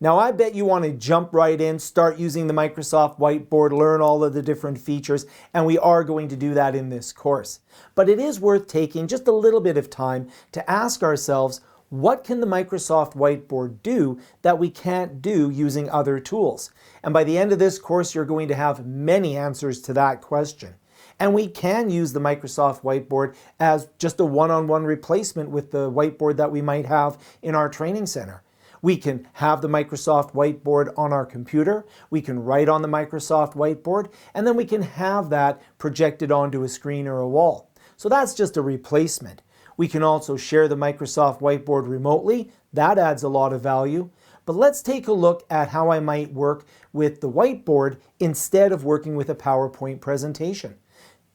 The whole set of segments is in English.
Now, I bet you want to jump right in, start using the Microsoft Whiteboard, learn all of the different features, and we are going to do that in this course. But it is worth taking just a little bit of time to ask ourselves, what can the Microsoft Whiteboard do that we can't do using other tools? And by the end of this course, you're going to have many answers to that question. And we can use the Microsoft Whiteboard as just a one-on-one replacement with the whiteboard that we might have in our training center. We can have the Microsoft Whiteboard on our computer, we can write on the Microsoft Whiteboard, and then we can have that projected onto a screen or a wall. So that's just a replacement. We can also share the Microsoft Whiteboard remotely. That adds a lot of value. But let's take a look at how I might work with the whiteboard instead of working with a PowerPoint presentation.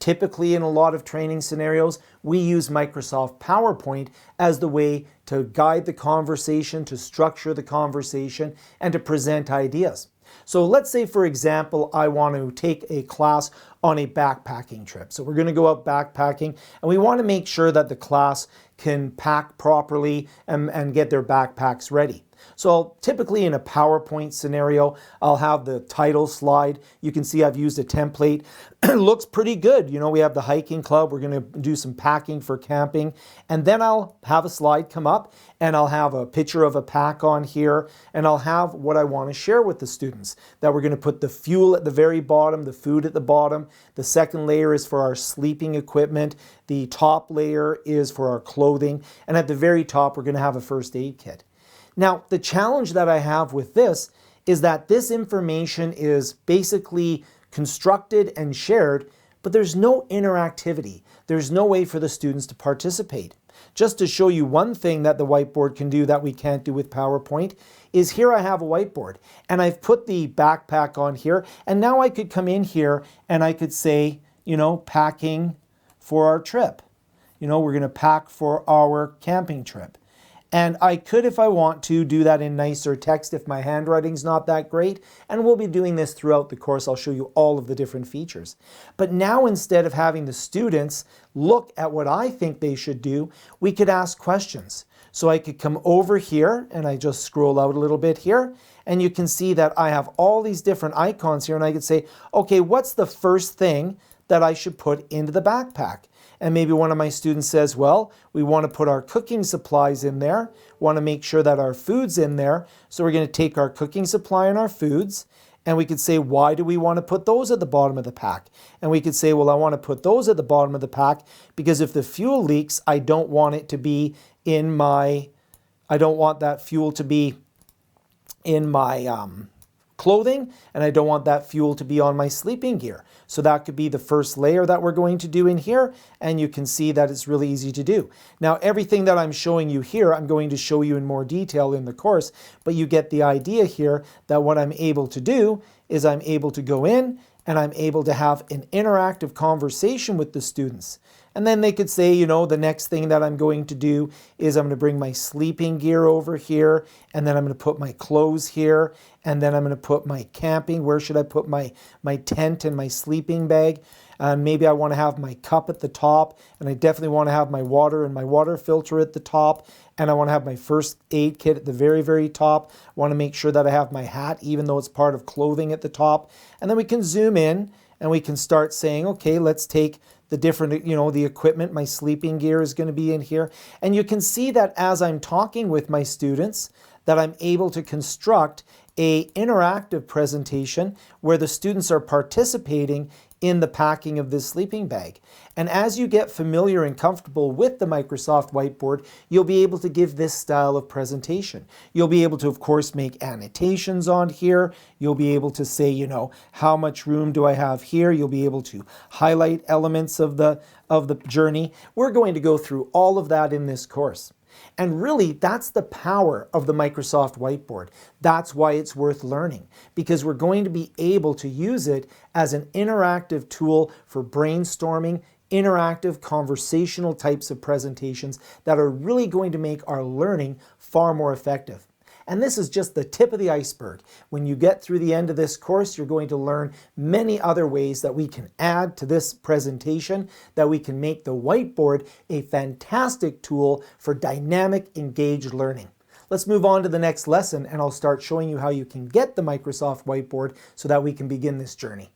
Typically, in a lot of training scenarios, we use Microsoft PowerPoint as the way to guide the conversation, to structure the conversation, and to present ideas. So let's say, for example, I want to take a class on a backpacking trip. So we're going to go out backpacking, and we want to make sure that the class can pack properly and get their backpacks ready. So typically in a PowerPoint scenario, I'll have the title slide. You can see I've used a template. It looks pretty good. You know, we have the hiking club. We're going to do some packing for camping. And then I'll have a slide come up and I'll have a picture of a pack on here. And I'll have what I want to share with the students. That we're going to put the fuel at the very bottom, the food at the bottom. The second layer is for our sleeping equipment. The top layer is for our clothing. And at the very top, we're going to have a first aid kit. Now, the challenge that I have with this is that this information is basically constructed and shared, but there's no interactivity. There's no way for the students to participate. Just to show you one thing that the whiteboard can do that we can't do with PowerPoint is here I have a whiteboard and I've put the backpack on here, and now I could come in here and I could say, you know, packing for our trip. You know, we're going to pack for our camping trip. And I could, if I want to, do that in nicer text if my handwriting's not that great. And we'll be doing this throughout the course. I'll show you all of the different features. But now, instead of having the students look at what I think they should do, we could ask questions. So I could come over here and I just scroll out a little bit here. And you can see that I have all these different icons here. And I could say, okay, what's the first thing that I should put into the backpack? And maybe one of my students says, well, we want to put our cooking supplies in there, want to make sure that our food's in there. So we're going to take our cooking supply and our foods, and we could say, why do we want to put those at the bottom of the pack? And we could say, well, I want to put those at the bottom of the pack because if the fuel leaks, I don't want it to be in my, I don't want that fuel to be in my clothing, and I don't want that fuel to be on my sleeping gear. So that could be the first layer that we're going to do in here, and you can see that it's really easy to do. Now, everything that I'm showing you here, I'm going to show you in more detail in the course, but you get the idea here that what I'm able to do is I'm able to go in and I'm able to have an interactive conversation with the students. And then they could say, you know, the next thing that I'm going to do is I'm going to bring my sleeping gear over here, and then I'm going to put my clothes here, and then I'm going to put my camping. Where should I put my tent and my sleeping bag? Maybe I want to have my cup at the top, and I definitely want to have my water and my water filter at the top, and I want to have my first aid kit at the very, very top. I want to make sure that I have my hat, even though it's part of clothing, at the top. And then we can zoom in, and we can start saying, okay, let's take the different, you know, the equipment. My sleeping gear is going to be in here. And you can see that as I'm talking with my students, that I'm able to construct an interactive presentation where the students are participating in the packing of this sleeping bag. And as you get familiar and comfortable with the Microsoft Whiteboard, you'll be able to give this style of presentation. You'll be able to, of course, make annotations on here. You'll be able to say, you know, how much room do I have here? You'll be able to highlight elements of the journey. We're going to go through all of that in this course. And really, that's the power of the Microsoft Whiteboard. That's why it's worth learning, because we're going to be able to use it as an interactive tool for brainstorming, interactive conversational types of presentations that are really going to make our learning far more effective. And this is just the tip of the iceberg. When you get through the end of this course, you're going to learn many other ways that we can add to this presentation, that we can make the whiteboard a fantastic tool for dynamic, engaged learning. Let's move on to the next lesson and I'll start showing you how you can get the Microsoft Whiteboard so that we can begin this journey.